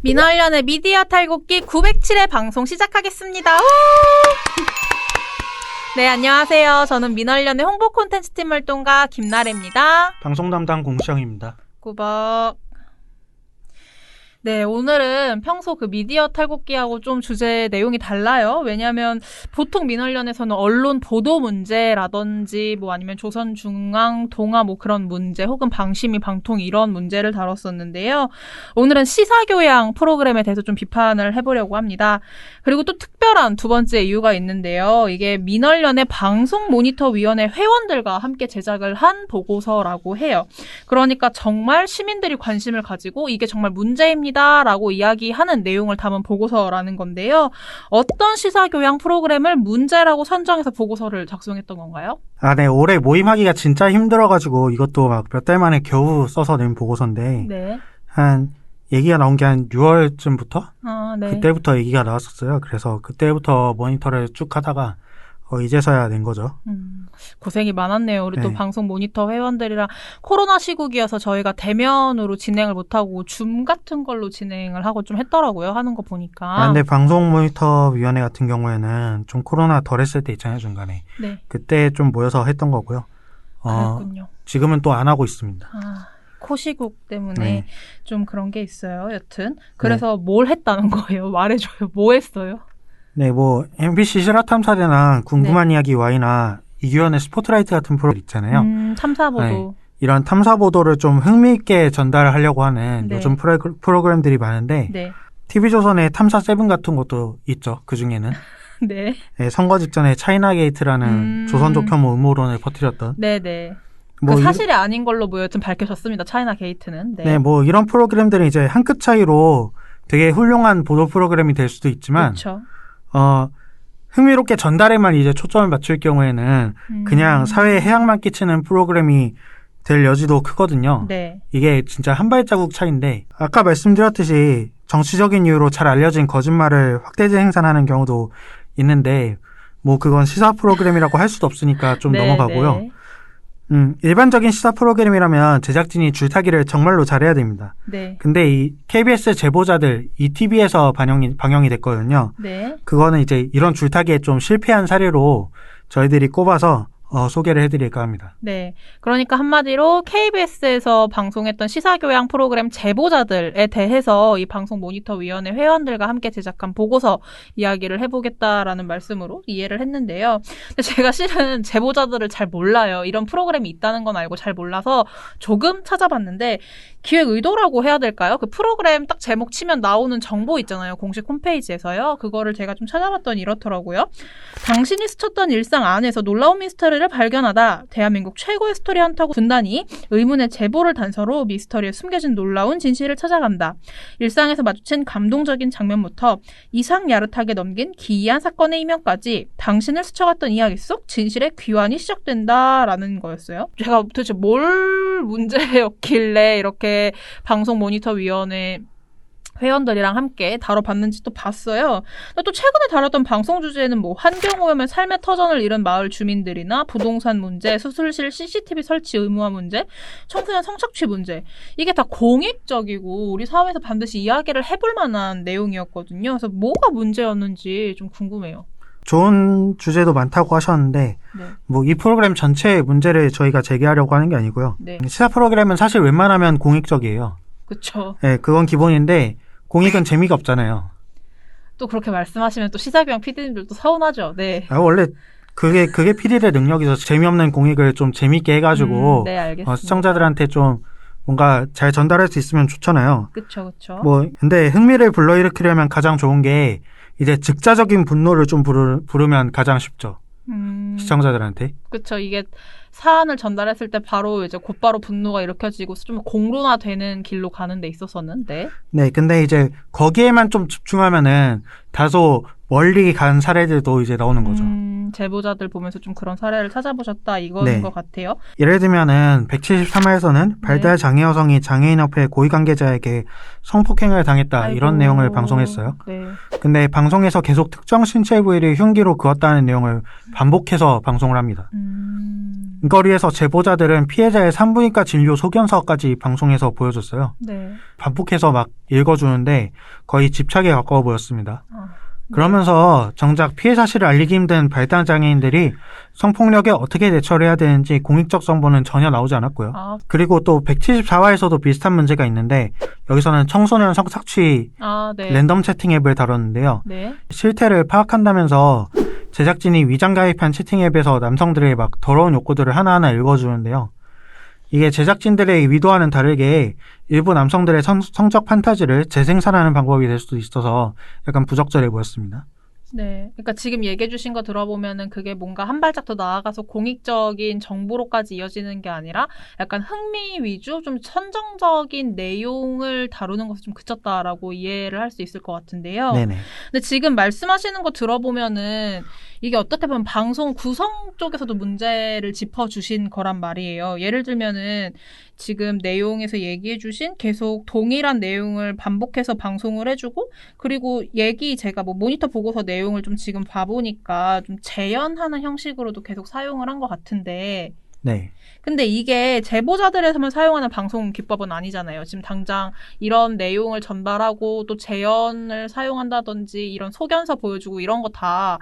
민원련의 미디어 탈곡기 907회 방송 시작하겠습니다. 네, 안녕하세요. 저는 민원련의 홍보 콘텐츠팀 활동가 김나래입니다. 방송 담당 공시영입니다. 꾸벅. 네, 오늘은 평소 그 미디어 탈곡기하고 좀 주제 내용이 달라요. 왜냐하면 보통 민원련에서는 언론 보도 문제라든지 뭐 아니면 조선 중앙 동아 뭐 그런 문제 혹은 방심위 방통 이런 문제를 다뤘었는데요. 오늘은 시사교양 프로그램에 대해서 좀 비판을 해보려고 합니다. 그리고 또 특별한 두 번째 이유가 있는데요. 이게 민원련의 방송모니터위원회 회원들과 함께 제작을 한 보고서라고 해요. 그러니까 정말 시민들이 관심을 가지고 이게 정말 문제입니다 라고 이야기하는 내용을 담은 보고서라는 건데요. 어떤 시사교양 프로그램을 문제라고 선정해서 보고서를 작성했던 건가요? 네. 올해 모임하기가 진짜 힘들어가지고 이것도 막 몇 달 만에 겨우 써서 낸 보고서인데 네. 얘기가 나온 게 한 6월쯤부터? 네. 그때부터 얘기가 나왔었어요. 그래서 그때부터 모니터를 쭉 하다가 이제서야 낸 거죠. 고생이 많았네요. 우리 또 네. 방송 모니터 회원들이랑 코로나 시국이어서 저희가 대면으로 진행을 못하고 줌 같은 걸로 진행을 하고 좀 했더라고요. 하는 거 보니까. 근데 방송 모니터 위원회 같은 경우에는 좀 코로나 덜 했을 때 있잖아요, 중간에. 네. 그때 좀 모여서 했던 거고요. 그랬군요. 지금은 또 안 하고 있습니다. 코시국 때문에 네. 좀 그런 게 있어요. 여튼. 그래서 뭘 했다는 거예요? 말해줘요. 뭐 했어요? 네, 뭐 MBC 실화탐사대나 궁금한 이야기 Y나 이규현의 스포트라이트 같은 프로그램 있잖아요. 탐사보도. 네, 이런 탐사보도를 좀 흥미있게 전달하려고 하는 네. 요즘 프로그램들이 많은데 네. TV조선의 탐사 세븐 같은 것도 있죠. 그중에는. 네. 네, 선거 직전에 차이나 게이트라는 조선족 혐오 음모론을 퍼뜨렸던. 네네. 뭐 사실이 아닌 걸로 뭐 여튼 밝혀졌습니다. 차이나 게이트는. 네. 네, 뭐 이런 프로그램들은 이제 한 끗 차이로 되게 훌륭한 보도 프로그램이 될 수도 있지만 그렇죠. 흥미롭게 전달에만 이제 초점을 맞출 경우에는 그냥 사회에 해악만 끼치는 프로그램이 될 여지도 크거든요. 네. 이게 진짜 한 발자국 차이인데 아까 말씀드렸듯이 정치적인 이유로 잘 알려진 거짓말을 확대재 생산하는 경우도 있는데 뭐 그건 시사 프로그램이라고 할 수도 없으니까 좀 네, 넘어가고요. 네. 일반적인 시사 프로그램이라면 제작진이 줄타기를 정말로 잘해야 됩니다. 네. 근데 이 KBS 제보자들 ETV에서 방영이 됐거든요. 네. 그거는 이제 이런 줄타기에 좀 실패한 사례로 저희들이 꼽아서 소개를 해드릴까 합니다. 네. 그러니까 한마디로 KBS에서 방송했던 시사교양 프로그램 제보자들에 대해서 이 방송모니터위원회 회원들과 함께 제작한 보고서 이야기를 해보겠다라는 말씀으로 이해를 했는데요. 근데 제가 실은 제보자들을 잘 몰라요. 이런 프로그램이 있다는 건 알고 잘 몰라서 조금 찾아봤는데 기획 의도라고 해야 될까요? 그 프로그램 딱 제목 치면 나오는 정보 있잖아요. 공식 홈페이지에서요. 그거를 제가 좀 찾아봤더니 이렇더라고요. 당신이 스쳤던 일상 안에서 놀라운 미스터리를 발견하다. 대한민국 최고의 스토리 헌터고 군단이 의문의 제보를 단서로 미스터리에 숨겨진 놀라운 진실을 찾아간다. 일상에서 마주친 감동적인 장면부터 이상 야릇하게 넘긴 기이한 사건의 이면까지 당신을 스쳐갔던 이야기 속 진실의 귀환이 시작된다라는 거였어요. 제가 도대체 뭘 문제였길래 이렇게 방송모니터위원회 회원들이랑 함께 다뤄봤는지 또 봤어요. 또 최근에 다뤘던 방송 주제는 뭐 환경오염에 삶의 터전을 잃은 마을 주민들이나 부동산 문제, 수술실 CCTV 설치 의무화 문제, 청소년 성착취 문제. 이게 다 공익적이고 우리 사회에서 반드시 이야기를 해볼 만한 내용이었거든요. 그래서 뭐가 문제였는지 좀 궁금해요. 좋은 주제도 많다고 하셨는데 네. 뭐 이 프로그램 전체의 문제를 저희가 제기하려고 하는 게 아니고요. 네. 시사 프로그램은 사실 웬만하면 공익적이에요. 그쵸. 네, 그건 기본인데 공익은 재미가 없잖아요. 또 그렇게 말씀하시면 또 시사교양 PD님들도 서운하죠. 네. 원래 그게 PD의 능력이죠. 재미없는 공익을 좀 재밌게 해가지고 네, 알겠습니다. 시청자들한테 좀 뭔가 잘 전달할 수 있으면 좋잖아요. 그쵸. 뭐 근데 흥미를 불러일으키려면 가장 좋은 게 이제 즉자적인 분노를 좀 부르면 가장 쉽죠. 시청자들한테. 그쵸. 이게 사안을 전달했을 때 바로 이제 곧바로 분노가 일으켜지고 좀 공론화되는 길로 가는 데 있어서는 네, 근데 이제 거기에만 좀 집중하면은 다소 멀리 간 사례들도 이제 나오는 거죠. 제보자들 보면서 좀 그런 사례를 찾아보셨다 이거인 것 같아요. 예를 들면은 173화에서는 발달 장애 여성이 장애인협회 고위관계자에게 성폭행을 당했다. 이런 내용을 방송했어요. 네. 근데 방송에서 계속 특정 신체 부위를 흉기로 그었다는 내용을 반복해서 방송을 합니다. 인거리에서 제보자들은 피해자의 산부인과 진료 소견서까지 방송에서 보여줬어요. 네. 반복해서 막 읽어주는데 거의 집착에 가까워 보였습니다. 아, 그러면서 정작 피해 사실을 알리기 힘든 발달 장애인들이 성폭력에 어떻게 대처를 해야 되는지 공익적 정보는 전혀 나오지 않았고요. 아, 그리고 또 174화에서도 비슷한 문제가 있는데 여기서는 청소년 성착취 네. 랜덤 채팅 앱을 다뤘는데요. 네. 실태를 파악한다면서 제작진이 위장 가입한 채팅 앱에서 남성들의 막 더러운 욕구들을 하나하나 읽어주는데요. 이게 제작진들의 의도와는 다르게 일부 남성들의 성적 판타지를 재생산하는 방법이 될 수도 있어서 약간 부적절해 보였습니다. 네. 그러니까 지금 얘기해 주신 거 들어보면은 그게 뭔가 한 발짝 더 나아가서 공익적인 정보로까지 이어지는 게 아니라 약간 흥미 위주, 좀 선정적인 내용을 다루는 것에 좀 그쳤다라고 이해를 할 수 있을 것 같은데요. 네네. 근데 지금 말씀하시는 거 들어보면은 이게 어떻게 보면 방송 구성 쪽에서도 문제를 짚어주신 거란 말이에요. 예를 들면은 지금 내용에서 얘기해 주신 계속 동일한 내용을 반복해서 방송을 해주고 그리고 제가 뭐 모니터 보고서 내용을 좀 지금 봐보니까 좀 재연하는 형식으로도 계속 사용을 한 것 같은데 네. 근데 이게 제보자들에서만 사용하는 방송 기법은 아니잖아요. 지금 당장 이런 내용을 전달하고 또 재연을 사용한다든지 이런 소견서 보여주고 이런 거 다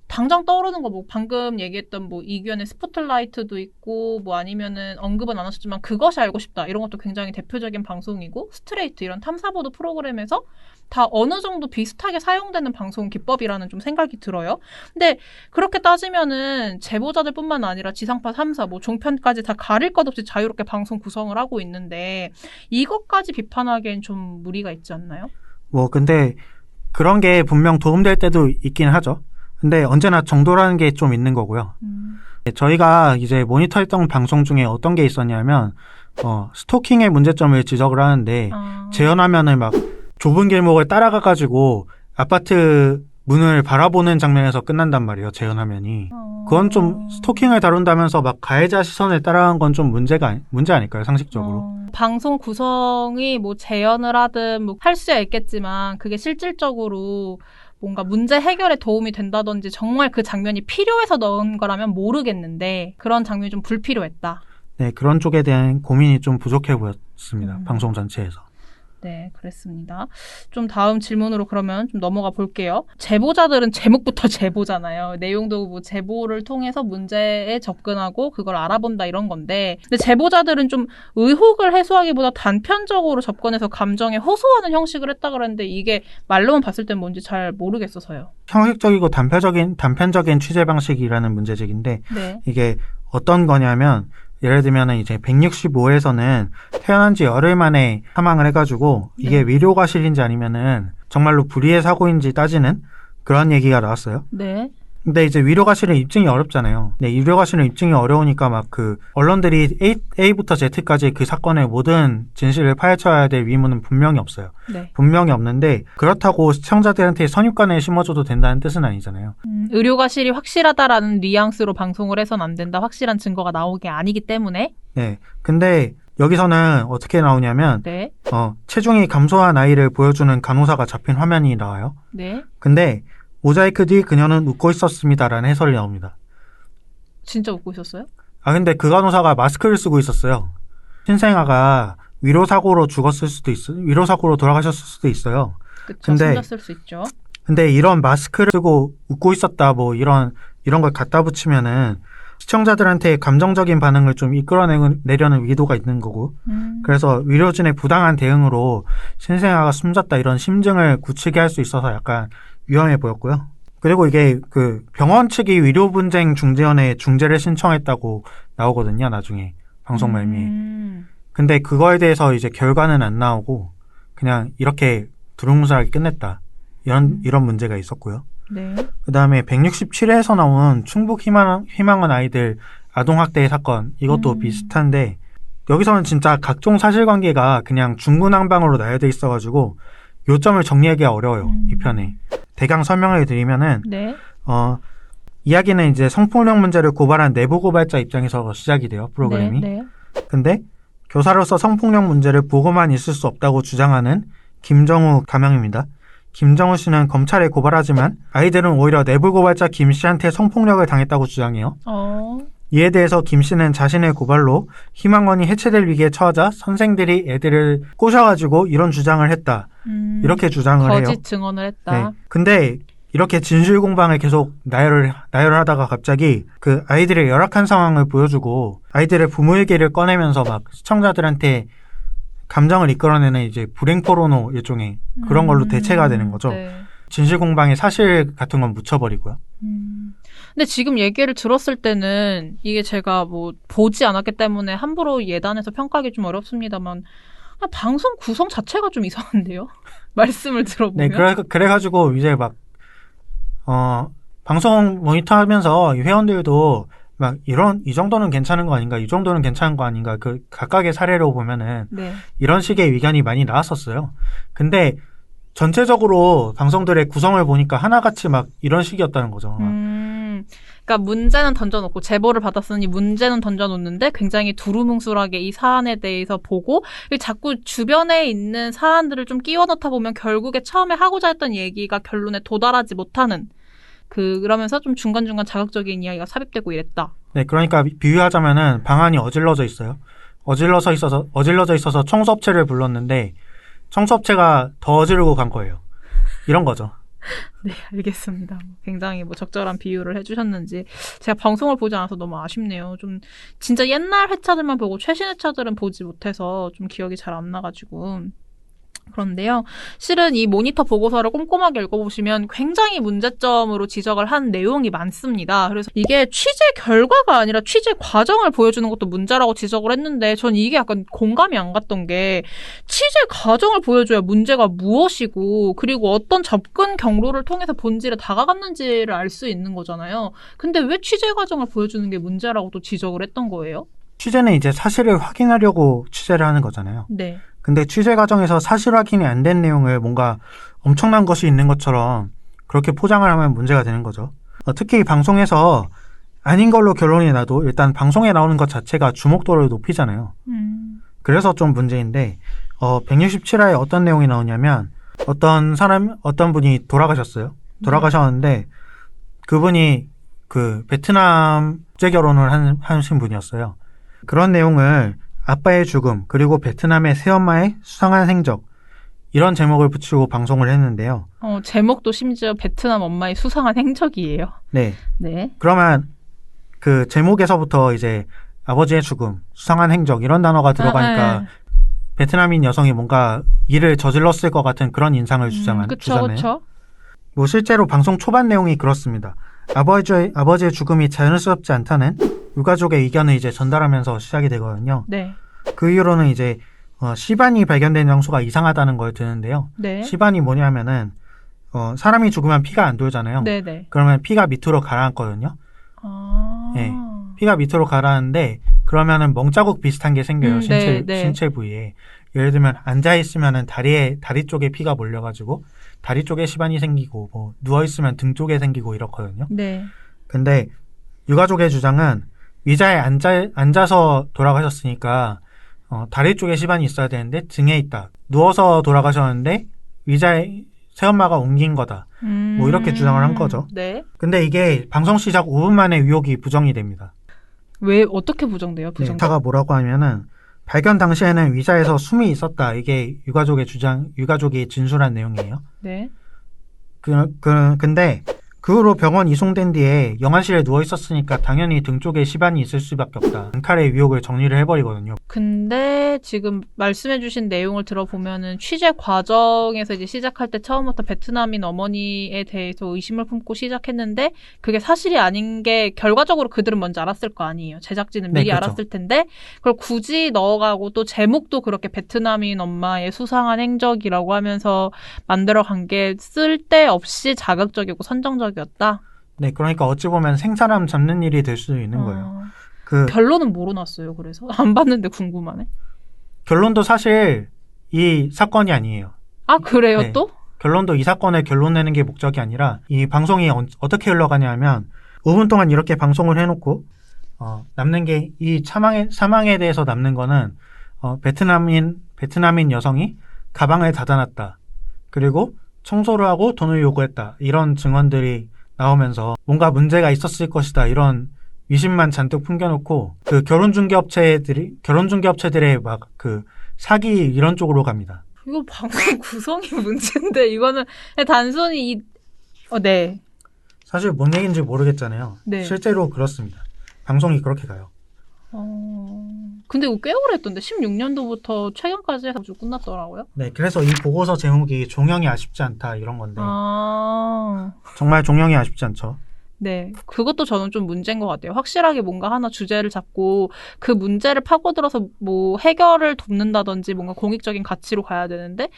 당장 떠오르는 거 뭐 방금 얘기했던 뭐 이규현의 스포트라이트도 있고 뭐 아니면은 언급은 안 하셨지만 그것이 알고 싶다 이런 것도 굉장히 대표적인 방송이고 스트레이트 이런 탐사보도 프로그램에서 다 어느 정도 비슷하게 사용되는 방송 기법이라는 좀 생각이 들어요. 근데 그렇게 따지면은 제보자들뿐만 아니라 지상파 3사 뭐 종편까지 다 가릴 것 없이 자유롭게 방송 구성을 하고 있는데 이것까지 비판하기엔 좀 무리가 있지 않나요? 뭐 근데 그런 게 분명 도움될 때도 있긴 하죠. 근데 언제나 정도라는 게 좀 있는 거고요. 저희가 이제 모니터했던 방송 중에 어떤 게 있었냐면 스토킹의 문제점을 지적을 하는데 재현화면을 막 좁은 길목을 따라가가지고 아파트 문을 바라보는 장면에서 끝난단 말이에요. 재현화면이. 그건 좀 스토킹을 다룬다면서 막 가해자 시선을 따라간 건 좀 문제 아닐까요? 상식적으로. 방송 구성이 뭐 재현을 하든 뭐 할 수야 있겠지만 그게 실질적으로 뭔가 문제 해결에 도움이 된다든지 정말 그 장면이 필요해서 넣은 거라면 모르겠는데 그런 장면이 좀 불필요했다. 네, 그런 쪽에 대한 고민이 좀 부족해 보였습니다. 방송 전체에서. 네, 그랬습니다. 좀 다음 질문으로 그러면 좀 넘어가 볼게요. 제보자들은 제목부터 제보잖아요. 내용도 뭐 제보를 통해서 문제에 접근하고 그걸 알아본다 이런 건데 근데 제보자들은 좀 의혹을 해소하기보다 단편적으로 접근해서 감정에 호소하는 형식을 했다 그랬는데 이게 말로만 봤을 땐 뭔지 잘 모르겠어서요. 형식적이고 단편적인 취재 방식이라는 문제제기인데 네. 이게 어떤 거냐면 예를 들면은 이제 165에서는 태어난 지 열흘 만에 사망을 해가지고 이게 위료과실인지 아니면은 정말로 불의의 사고인지 따지는 그런 얘기가 나왔어요. 네. 근데 이제 위료과실은 입증이 어렵잖아요. 네, 위료과실은 입증이 어려우니까 막 그 언론들이 A부터 Z까지 그 사건의 모든 진실을 파헤쳐야 될 의무는 분명히 없어요. 네. 분명히 없는데 그렇다고 시청자들한테 선입관을 심어줘도 된다는 뜻은 아니잖아요. 의료과실이 확실하다라는 뉘앙스로 방송을 해서는 안 된다. 확실한 증거가 나오는 게 아니기 때문에. 네. 근데 여기서는 어떻게 나오냐면 네. 체중이 감소한 아이를 보여주는 간호사가 잡힌 화면이 나와요. 네. 근데 모자이크 뒤 그녀는 웃고 있었습니다라는 해설이 나옵니다. 진짜 웃고 있었어요? 근데 그 간호사가 마스크를 쓰고 있었어요. 신생아가 위로사고로 위로사고로 돌아가셨을 수도 있어요. 그쵸. 근데 숨졌을 수 있죠. 근데 이런 마스크를 쓰고 웃고 있었다 뭐 이런 걸 갖다 붙이면은 시청자들한테 감정적인 반응을 좀 이끌어내려는 의도가 있는 거고 그래서 의료진의 부당한 대응으로 신생아가 숨졌다 이런 심증을 굳히게 할 수 있어서 약간 위험해 보였고요. 그리고 이게 그 병원 측이 의료분쟁 중재원에 중재를 신청했다고 나오거든요. 나중에 방송 말미에. 근데 그거에 대해서 이제 결과는 안 나오고 그냥 이렇게 두루뭉술하게 끝냈다. 이런 문제가 있었고요. 네. 그 다음에 167회에서 나온 충북 희망원 아이들 아동학대 사건 이것도 비슷한데 여기서는 진짜 각종 사실관계가 그냥 중구난방으로 나열돼 있어가지고 요점을 정리하기가 어려워요. 이 편에. 대강 설명을 드리면은 네. 이야기는 이제 성폭력 문제를 고발한 내부 고발자 입장에서 시작이 돼요. 프로그램이. 네. 근데 교사로서 성폭력 문제를 보고만 있을 수 없다고 주장하는 김정우 가명입니다. 김정우 씨는 검찰에 고발하지만 아이들은 오히려 내부 고발자 김 씨한테 성폭력을 당했다고 주장해요. 이에 대해서 김 씨는 자신의 고발로 희망원이 해체될 위기에 처하자 선생들이 애들을 꼬셔가지고 이런 주장을 했다. 이렇게 주장을 해요. 거짓 증언을 했다. 네. 근데 이렇게 진실 공방을 계속 나열하다가 갑자기 그 아이들의 열악한 상황을 보여주고 아이들의 부모 얘기를 꺼내면서 막 시청자들한테 감정을 이끌어내는 이제 불행 포르노 일종의 그런 걸로 대체가 되는 거죠. 네. 진실 공방에 사실 같은 건 묻혀버리고요. 근데 지금 얘기를 들었을 때는 이게 제가 뭐 보지 않았기 때문에 함부로 예단해서 평가하기 좀 어렵습니다만 방송 구성 자체가 좀 이상한데요? 말씀을 들어보면. 네, 그래가지고 이제 막 방송 모니터 하면서 이 회원들도 막 이 정도는 괜찮은 거 아닌가, 이 정도는 괜찮은 거 아닌가, 그 각각의 사례로 보면은 네. 이런 식의 의견이 많이 나왔었어요. 근데 전체적으로 방송들의 구성을 보니까 하나같이 막 이런 식이었다는 거죠. 그러니까 문제는 던져놓고 제보를 받았으니 문제는 던져놓는데 굉장히 두루뭉술하게 이 사안에 대해서 보고 자꾸 주변에 있는 사안들을 좀 끼워 넣다 보면 결국에 처음에 하고자 했던 얘기가 결론에 도달하지 못하는 그러면서 좀 중간중간 자극적인 이야기가 삽입되고 이랬다. 네, 그러니까 비유하자면은 방안이 어질러져 있어요. 어질러져 있어서 청소업체를 불렀는데 청소업체가 더 어지르고 간 거예요. 이런 거죠. 네, 알겠습니다. 굉장히 뭐 적절한 비유를 해주셨는지 제가 방송을 보지 않아서 너무 아쉽네요. 좀 진짜 옛날 회차들만 보고 최신 회차들은 보지 못해서 좀 기억이 잘 안 나가지고 그런데요. 실은 이 모니터 보고서를 꼼꼼하게 읽어보시면 굉장히 문제점으로 지적을 한 내용이 많습니다. 그래서 이게 취재 결과가 아니라 취재 과정을 보여주는 것도 문제라고 지적을 했는데 전 이게 약간 공감이 안 갔던 게 취재 과정을 보여줘야 문제가 무엇이고 그리고 어떤 접근 경로를 통해서 본질에 다가갔는지를 알 수 있는 거잖아요. 근데 왜 취재 과정을 보여주는 게 문제라고 또 지적을 했던 거예요? 취재는 이제 사실을 확인하려고 취재를 하는 거잖아요. 네. 근데 취재 과정에서 사실 확인이 안 된 내용을 뭔가 엄청난 것이 있는 것처럼 그렇게 포장을 하면 문제가 되는 거죠. 특히 방송에서 아닌 걸로 결론이 나도 일단 방송에 나오는 것 자체가 주목도를 높이잖아요. 그래서 좀 문제인데 167화에 어떤 내용이 나오냐면 어떤 분이 돌아가셨어요. 돌아가셨는데 그분이 그 베트남 국제 결혼을 하신 분이었어요. 그런 내용을 아빠의 죽음, 그리고 베트남의 새엄마의 수상한 행적, 이런 제목을 붙이고 방송을 했는데요. 제목도 심지어 베트남 엄마의 수상한 행적이에요. 네. 네. 그러면 그 제목에서부터 이제 아버지의 죽음, 수상한 행적, 이런 단어가 들어가니까 네. 베트남인 여성이 뭔가 일을 저질렀을 것 같은 그런 인상을 주잖아요. 그쵸. 뭐 실제로 방송 초반 내용이 그렇습니다. 아버지의 죽음이 자연스럽지 않다는 유가족의 의견을 이제 전달하면서 시작이 되거든요. 네. 그 이후로는 이제 시반이 발견된 장소가 이상하다는 걸 드는데요. 네. 시반이 뭐냐면은 사람이 죽으면 피가 안 돌잖아요. 네네. 그러면 피가 밑으로 가라앉거든요. 네. 피가 밑으로 가라앉는데 그러면은 멍자국 비슷한 게 생겨요. 신체 부위에. 예를 들면 앉아 있으면은 다리 쪽에 피가 몰려가지고 다리 쪽에 시반이 생기고 뭐 누워 있으면 등 쪽에 생기고 이렇거든요. 네. 근데 유가족의 주장은 의자에 앉아서 돌아가셨으니까 다리 쪽에 시반이 있어야 되는데 등에 있다. 누워서 돌아가셨는데 의자에 새엄마가 옮긴 거다. 뭐 이렇게 주장을 한 거죠. 네. 근데 이게 방송 시작 5분 만에 의혹이 부정이 됩니다. 왜 어떻게 부정돼요? 다가 뭐라고 하면은 발견 당시에는 의자에서 숨이 있었다. 이게 유가족이 진술한 내용이에요. 네. 근데 그 후로 병원 이송된 뒤에 영안실에 누워 있었으니까 당연히 등 쪽에 시반이 있을 수밖에 없다. 칼의 의혹을 정리를 해버리거든요. 근데 지금 말씀해주신 내용을 들어보면은 취재 과정에서 이제 시작할 때 처음부터 베트남인 어머니에 대해서 의심을 품고 시작했는데 그게 사실이 아닌 게 결과적으로 그들은 먼저 알았을 거 아니에요. 제작진은 미리 그렇죠. 알았을 텐데 그걸 굳이 넣어가고 또 제목도 그렇게 베트남인 엄마의 수상한 행적이라고 하면서 만들어간 게 쓸데없이 자극적이고 선정적이었다. 네, 그러니까 어찌 보면 생사람 잡는 일이 될 수도 있는 거예요. 결론은 뭐로 났어요? 그래서 안 봤는데 궁금하네. 결론도 사실 이 사건이 아니에요. 아, 그래요? 네. 또? 결론도 이 사건을 결론 내는 게 목적이 아니라 이 방송이 어떻게 흘러가냐 하면 5분 동안 이렇게 방송을 해놓고 남는 게 이 사망에 대해서 남는 거는 베트남인 여성이 가방을 닫아놨다. 그리고 청소를 하고 돈을 요구했다. 이런 증언들이 나오면서 뭔가 문제가 있었을 것이다. 이런 위신만 잔뜩 풍겨놓고 그 결혼중개업체들의 막 그 사기 이런 쪽으로 갑니다. 이거 방송 구성이 문제인데 이거는 단순히 네. 사실 뭔 얘기인지 모르겠잖아요. 네. 실제로 그렇습니다. 방송이 그렇게 가요. 근데 이거 꽤 오래 했던데 16년도부터 최근까지 해가지고 끝났더라고요. 네, 그래서 이 보고서 제목이 종영이 아쉽지 않다 이런 건데 아, 정말 종영이 아쉽지 않죠. 네. 그것도 저는 좀 문제인 것 같아요. 확실하게 뭔가 하나 주제를 잡고 그 문제를 파고들어서 뭐 해결을 돕는다든지 뭔가 공익적인 가치로 가야 되는데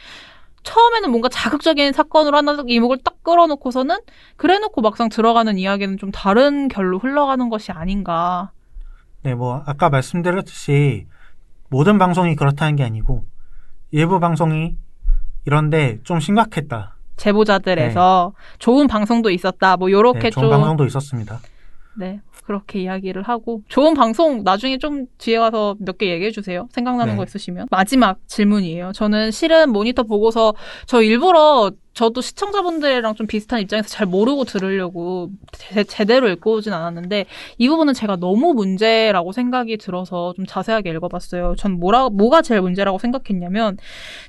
처음에는 뭔가 자극적인 사건으로 하나 이목을 딱 끌어놓고서는 그래놓고 막상 들어가는 이야기는 좀 다른 결로 흘러가는 것이 아닌가. 네, 뭐 아까 말씀드렸듯이 모든 방송이 그렇다는 게 아니고 일부 방송이 이런데 좀 심각했다. 제보자들에서 좋은 방송도 있었다. 뭐 요렇게 네, 좋은 좀 방송도 있었습니다. 네, 그렇게 이야기를 하고 좋은 방송 나중에 좀 뒤에 가서 몇 개 얘기해 주세요. 생각나는 네. 거 있으시면. 마지막 질문이에요. 저는 실은 모니터 보고서 저 일부러 저도 시청자분들이랑 좀 비슷한 입장에서 잘 모르고 들으려고 제대로 읽고 오진 않았는데 이 부분은 제가 너무 문제라고 생각이 들어서 좀 자세하게 읽어봤어요. 전 뭐가 제일 문제라고 생각했냐면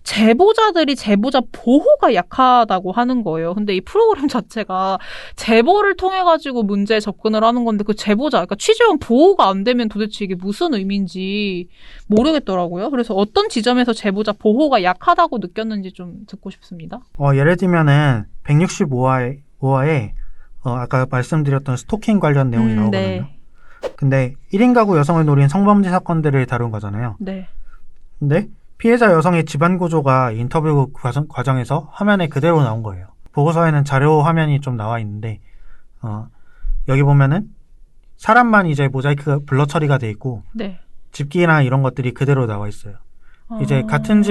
제보자들이 제보자 보호가 약하다고 하는 거예요. 근데 이 프로그램 자체가 제보를 통해 가지고 문제에 접근을 하는 건데 그 제보자, 그러니까 취재원 보호가 안 되면 도대체 이게 무슨 의미인지 모르겠더라고요. 그래서 어떤 지점에서 제보자 보호가 약하다고 느꼈는지 좀 듣고 싶습니다. 예를 들면은 165화에 아까 말씀드렸던 스토킹 관련 내용이 나오거든요. 네. 근데 1인 가구 여성을 노린 성범죄 사건들을 다룬 거잖아요. 네. 근데 피해자 여성의 집안 구조가 인터뷰 과정에서 화면에 그대로 나온 거예요. 보고서에는 자료 화면이 좀 나와 있는데 여기 보면은 사람만 이제 모자이크 블러 처리가 돼 있고 네. 집기나 이런 것들이 그대로 나와 있어요. 이제 같은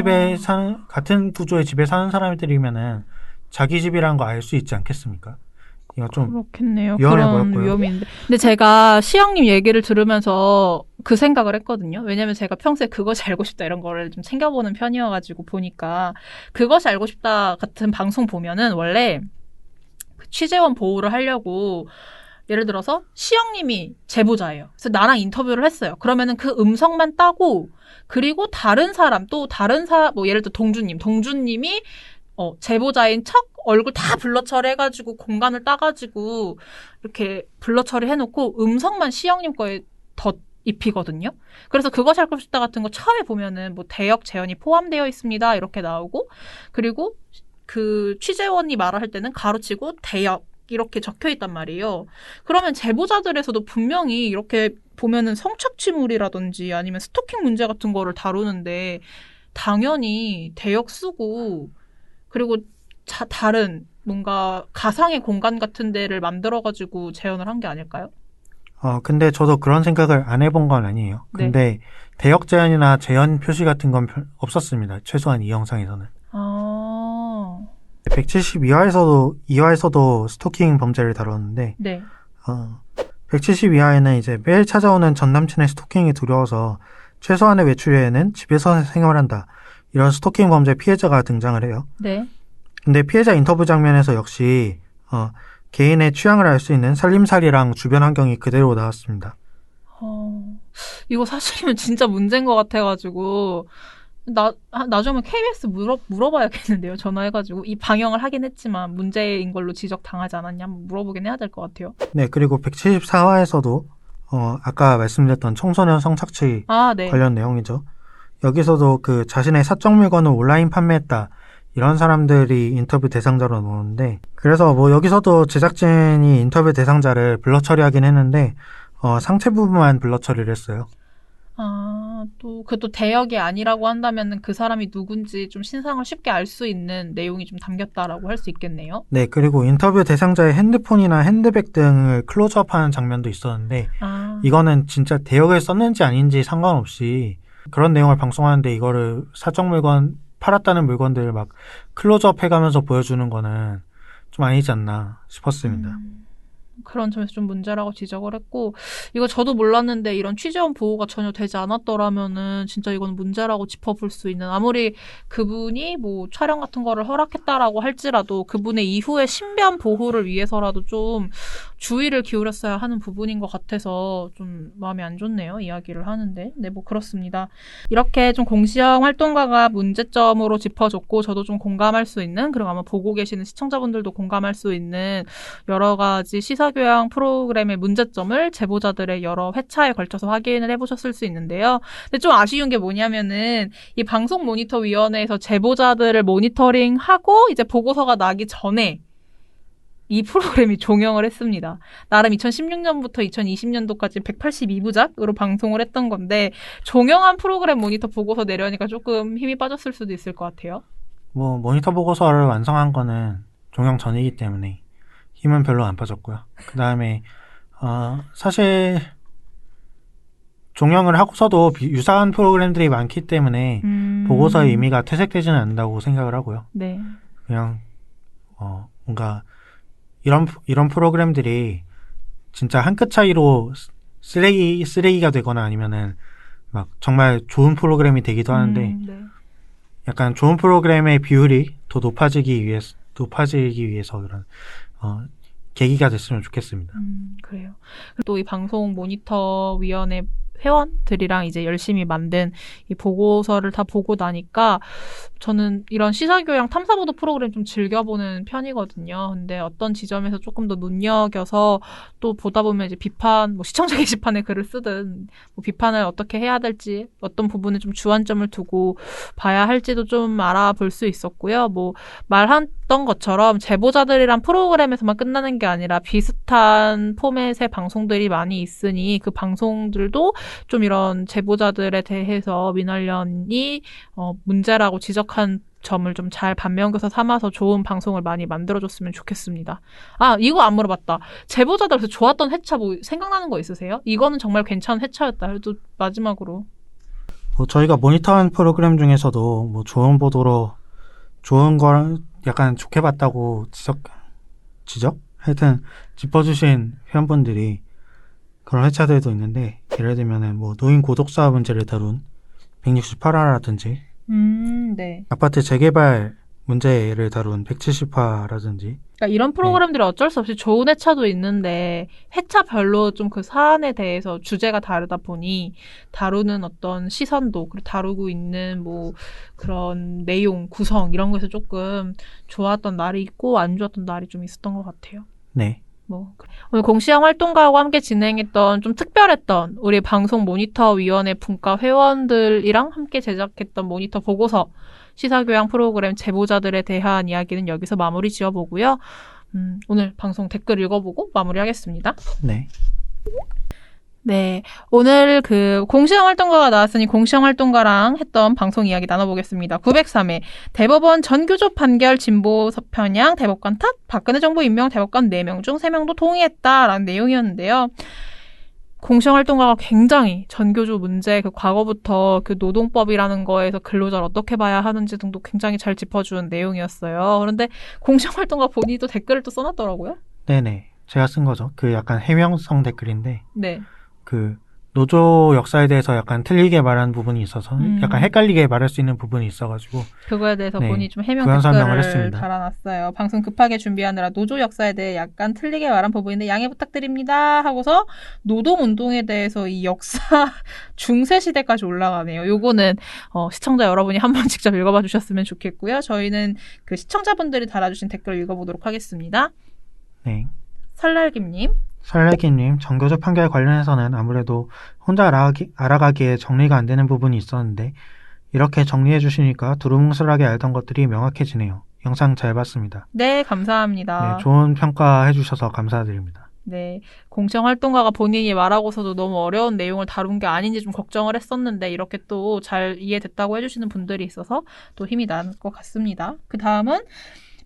구조의 집에 사는 사람들이면은 자기 집이라는 거 알 수 있지 않겠습니까? 이거 좀 그렇겠네요. 위험해 그런 보였고요. 위험이 있는데. 근데 제가 시영님 얘기를 들으면서 그 생각을 했거든요. 왜냐면 제가 평소에 그것이 알고 싶다 이런 거를 좀 챙겨보는 편이어가지고 보니까 그것이 알고 싶다 같은 방송 보면은 원래 취재원 보호를 하려고 예를 들어서 시영님이 제보자예요. 그래서 나랑 인터뷰를 했어요. 그러면은 그 음성만 따고 그리고 뭐 예를 들어 동주님이 제보자인 척 얼굴 다 블러 처리해가지고 공간을 따가지고 이렇게 블러 처리해놓고 음성만 시영님 거에 덧 입히거든요. 그래서 그것이 알고 싶다 같은 거 처음에 보면은 뭐 대역 재현이 포함되어 있습니다 이렇게 나오고 그리고 그 취재원이 말을 할 때는 가로치고 대역 이렇게 적혀 있단 말이에요. 그러면 제보자들에서도 분명히 이렇게 보면은 성착취물이라든지 아니면 스토킹 문제 같은 거를 다루는데 당연히 대역 쓰고 그리고 다른 뭔가 가상의 공간 같은 데를 만들어가지고 재현을 한 게 아닐까요? 근데 저도 그런 생각을 안 해본 건 아니에요. 네. 근데 대역 제한이나 재현 표시 같은 건 없었습니다. 최소한 이 영상에서는. 172화에서도 스토킹 범죄를 다뤘는데, 네. 172화에는 이제 매일 찾아오는 전 남친의 스토킹이 두려워서 최소한의 외출에는 집에서 생활한다. 이런 스토킹 범죄 피해자가 등장을 해요. 네. 근데 피해자 인터뷰 장면에서 역시 개인의 취향을 알 수 있는 살림살이랑 주변 환경이 그대로 나왔습니다. 이거 사실이면 진짜 문제인 것 같아가지고 나중에 KBS 물어봐야겠는데요. 전화해가지고 이 방영을 하긴 했지만 문제인 걸로 지적당하지 않았냐 한번 물어보긴 해야 될 것 같아요. 네, 그리고 174화에서도 아까 말씀드렸던 청소년 성착취 네. 관련 내용이죠. 여기서도 그 자신의 사적 물건을 온라인 판매했다. 이런 사람들이 인터뷰 대상자로 나오는데 그래서 뭐 여기서도 제작진이 인터뷰 대상자를 블러 처리하긴 했는데 상체 부분만 블러 처리를 했어요. 그것도 대역이 아니라고 한다면 그 사람이 누군지 좀 신상을 쉽게 알 수 있는 내용이 좀 담겼다라고 할 수 있겠네요. 네, 그리고 인터뷰 대상자의 핸드폰이나 핸드백 등을 클로즈업하는 장면도 있었는데 이거는 진짜 대역을 썼는지 아닌지 상관없이 그런 내용을 방송하는데 이거를 사적 물건 팔았다는 물건들 막 클로즈업 해가면서 보여주는 거는 좀 아니지 않나 싶었습니다. 그런 점에서 좀 문제라고 지적을 했고, 이거 저도 몰랐는데 이런 취재원 보호가 전혀 되지 않았더라면은 진짜 이건 문제라고 짚어볼 수 있는, 아무리 그분이 뭐 촬영 같은 거를 허락했다라고 할지라도 그분의 이후의 신변 보호를 위해서라도 좀 주의를 기울였어야 하는 부분인 것 같아서 좀 마음이 안 좋네요. 이야기를 하는데. 네, 뭐 그렇습니다. 이렇게 좀 공시형 활동가가 문제점으로 짚어줬고, 저도 좀 공감할 수 있는, 그리고 아마 보고 계시는 시청자분들도 공감할 수 있는 여러 가지 시사교양 프로그램의 문제점을 제보자들의 여러 회차에 걸쳐서 확인을 해보셨을 수 있는데요. 근데 좀 아쉬운 게 뭐냐면은 이 방송모니터위원회에서 제보자들을 모니터링하고 이제 보고서가 나기 전에 이 프로그램이 종영을 했습니다. 나름 2016년부터 2020년도까지 182부작으로 방송을 했던 건데, 종영한 프로그램 모니터 보고서 내려니까 조금 힘이 빠졌을 수도 있을 것 같아요. 뭐 모니터 보고서를 완성한 거는 종영 전이기 때문에 힘은 별로 안 빠졌고요. 그 다음에 사실 종영을 하고서도 유사한 프로그램들이 많기 때문에 보고서의 의미가 퇴색되지는 않는다고 생각을 하고요. 네. 그냥 뭔가 이런 프로그램들이 진짜 한 끗 차이로 쓰레기가 되거나 아니면은 막 정말 좋은 프로그램이 되기도 하는데, 네. 약간 좋은 프로그램의 비율이 더 높아지기 위해서 그런 계기가 됐으면 좋겠습니다. 그래요. 또 이 방송 모니터 위원회 회원들이랑 이제 열심히 만든 이 보고서를 다 보고 나니까 저는 이런 시사교양 탐사보도 프로그램 좀 즐겨보는 편이거든요. 근데 어떤 지점에서 조금 더 눈여겨서 또 보다 보면 이제 비판, 뭐 시청자 게시판에 글을 쓰든 뭐 비판을 어떻게 해야 될지, 어떤 부분에 좀 주안점을 두고 봐야 할지도 좀 알아볼 수 있었고요. 뭐 말했던 것처럼 제보자들이란 프로그램에서만 끝나는 게 아니라 비슷한 포맷의 방송들이 많이 있으니 그 방송들도 좀 이런 제보자들에 대해서 민원련이 문제라고 지적한 점을 좀 잘 반면교사 삼아서 좋은 방송을 많이 만들어줬으면 좋겠습니다. 아, 이거 안 물어봤다. 제보자들에서 좋았던 회차 뭐 생각나는 거 있으세요? 이거는 정말 괜찮은 회차였다. 그래도 마지막으로. 저희가 모니터한 프로그램 중에서도 뭐 좋은 보도로 좋은 걸 약간 좋게 봤다고 지적? 하여튼 짚어주신 회원분들이 그런 회차들도 있는데, 예를 들면은 뭐 노인 고독사 문제를 다룬 168화라든지 네. 아파트 재개발 문제를 다룬 170화라든지, 그러니까 이런 프로그램들이 어쩔 수 없이 좋은 회차도 있는데 회차별로 좀 그 사안에 대해서 주제가 다르다 보니 다루는 어떤 시선도, 그리고 다루고 있는 뭐 그런 내용, 구성 이런 거에서 조금 좋았던 날이 있고 안 좋았던 날이 좀 있었던 것 같아요. 네. 오늘 공시형 활동가하고 함께 진행했던 좀 특별했던 우리 방송 모니터위원회 분과 회원들이랑 함께 제작했던 모니터 보고서 시사교양 프로그램 제보자들에 대한 이야기는 여기서 마무리 지어보고요. 오늘 방송 댓글 읽어보고 마무리하겠습니다. 네. 네. 오늘 그 공시형 활동가가 나왔으니 공시형 활동가랑 했던 방송 이야기 나눠보겠습니다. 903회 대법원 전교조 판결 진보 편향 대법관 탓 박근혜 정부 임명 대법관 4명 중 3명도 동의했다라는 내용이었는데요. 공시형 활동가가 굉장히 전교조 문제, 그 과거부터 그 노동법이라는 거에서 근로자를 어떻게 봐야 하는지 등도 굉장히 잘 짚어준 내용이었어요. 그런데 공시형 활동가 본인도 댓글을 또 써놨더라고요. 네네. 제가 쓴 거죠. 그 약간 해명성 댓글인데, 네. 그 노조 역사에 대해서 약간 틀리게 말한 부분이 있어서 약간 헷갈리게 말할 수 있는 부분이 있어가지고 그거에 대해서 네, 본인이 좀 해명 그런 설명을 댓글을 했습니다. 달아놨어요. 방송 급하게 준비하느라 노조 역사에 대해 약간 틀리게 말한 부분인데 양해 부탁드립니다 하고서 노동운동에 대해서 이 역사 중세시대까지 올라가네요. 요거는 시청자 여러분이 한번 직접 읽어봐 주셨으면 좋겠고요. 저희는 그 시청자분들이 달아주신 댓글을 읽어보도록 하겠습니다. 네. 설날김님. 설레기님, 전교조 판결 관련해서는 아무래도 혼자 알아가기에 정리가 안 되는 부분이 있었는데 이렇게 정리해 주시니까 두루뭉술하게 알던 것들이 명확해지네요. 영상 잘 봤습니다. 네, 감사합니다. 네, 좋은 평가해 주셔서 감사드립니다. 네, 공청 활동가가 본인이 말하고서도 너무 어려운 내용을 다룬 게 아닌지 좀 걱정을 했었는데 이렇게 또 잘 이해됐다고 해주시는 분들이 있어서 또 힘이 나는 것 같습니다. 그 다음은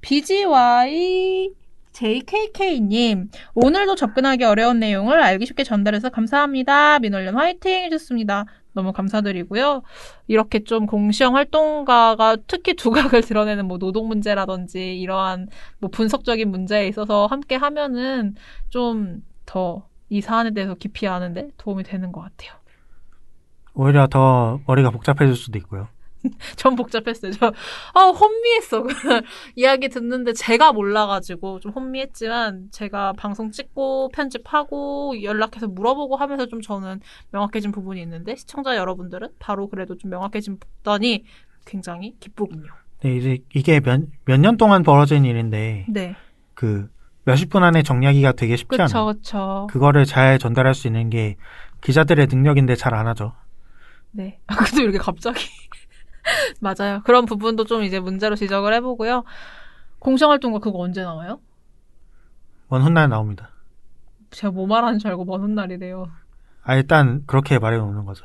BGY JKK님, 오늘도 접근하기 어려운 내용을 알기 쉽게 전달해서 감사합니다. 민원련 화이팅 해줬습니다. 너무 감사드리고요. 이렇게 좀 공시형 활동가가 특히 두각을 드러내는 뭐 노동 문제라든지 이러한 뭐 분석적인 문제에 있어서 함께 하면은 좀 더 이 사안에 대해서 깊이 아는데 도움이 되는 것 같아요. 오히려 더 머리가 복잡해질 수도 있고요. 전 복잡했어요. 혼미했어. 이야기 듣는데 제가 몰라가지고 좀 혼미했지만 제가 방송 찍고 편집하고 연락해서 물어보고 하면서 좀 저는 명확해진 부분이 있는데 시청자 여러분들은 바로 그래도 좀 명확해졌더니 굉장히 기쁘군요. 네, 이제 이게 몇 년 동안 벌어진 일인데 네. 그 몇십 분 안에 정리하기가 되게 쉽지 않아요. 그쵸. 그거를 잘 전달할 수 있는 게 기자들의 능력인데 잘 안 하죠. 네. 근데 이렇게 갑자기. 맞아요. 그런 부분도 좀 이제 문제로 지적을 해보고요. 공시활동가 그거 언제 나와요? 먼 훗날 나옵니다. 제가 뭐 말하는 줄 알고 먼 훗날이래요. 일단 그렇게 말해놓는 거죠.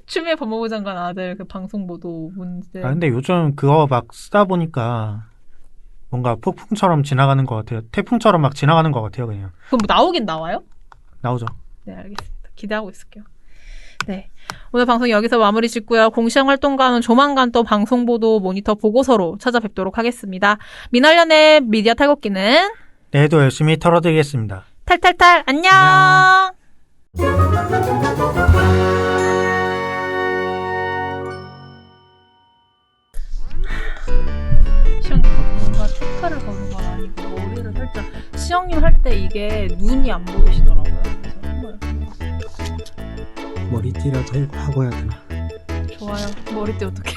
추미애 법무부 장관 아들 그 방송보도 문제. 근데 요즘 그거 막 쓰다 보니까 뭔가 폭풍처럼 지나가는 것 같아요. 태풍처럼 막 지나가는 것 같아요, 그냥. 그럼 뭐 나오긴 나와요? 나오죠. 네, 알겠습니다. 기대하고 있을게요. 네. 오늘 방송 여기서 마무리 짓고요. 공시형 활동가는 조만간 또 방송보도 모니터 보고서로 찾아뵙도록 하겠습니다. 민활련의 미디어 탈곡기는 내일도 열심히 털어드리겠습니다. 탈탈탈 안녕. 시영님 뭔가 체크를 거는 건 아니고 머리를 살짝 시영님 할 때 이게 눈이 안 보이시더라고요. 그래서 한번 머리띠라도 하고 해야 되나? 좋아요. 머리띠 어떻게?